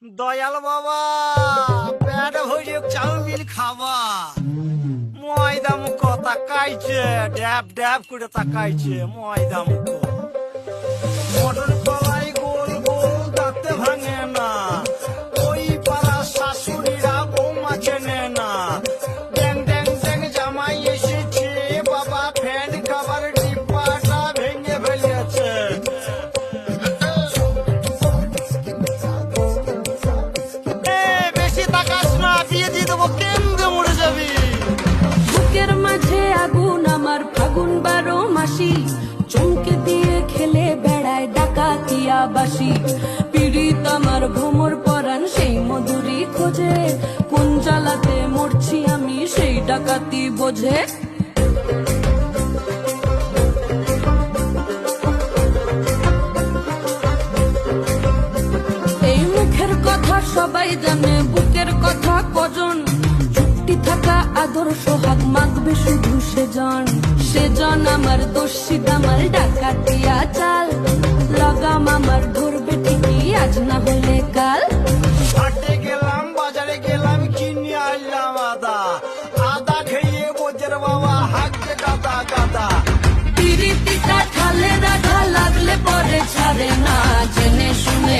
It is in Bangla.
দয়াল বাবা পেট ভরে চাউমিন খাবা ময়দা মুখ তাকাইছে ড্যাব ড্যাব করে তাকাইছে ময়দা মুখ মটর কলাই গোল গোল দাঁতে ভাঙে না ওই পাড়া শাশুড়িরা বৌমা চেনে না ড্যাং ড্যাং ড্যাং জামাই এসেছে বাবা ফ্যান খাবার ডিব্বাটা ভেঙে ফেলেছে বুকের মাঝে আগুন আমার ফাগুন 12 মাসি চমকে দিয়ে খেলে বেড়ায় ডাকাতিয়া বাসি পীড়িত আমার ভ্রমর পরাণ সেই মধুরি খোঁজে কোন জ্বালাতে মরছি আমি সেই ডাকাতি বোঝে এই মুখের কথা সবাই জানে বুকের কথা কজন থাকা আদর সোহাগ মাগবে শুধু সেজন আমার দোষী দামাল ডাকাতিয়া চাল লাগাম আমার ধরবে ঠিকই আজ না হলে কাল হাটে গেলাম বাজারে গেলাম কিনে আনলাম আদা আদা খেয়ে বোঝের বাবা হাঁকতে গাদা গাদা পিরিতিটা ঠালে রাখা লাগলে পরে ছাড়ে না জেনে শুনে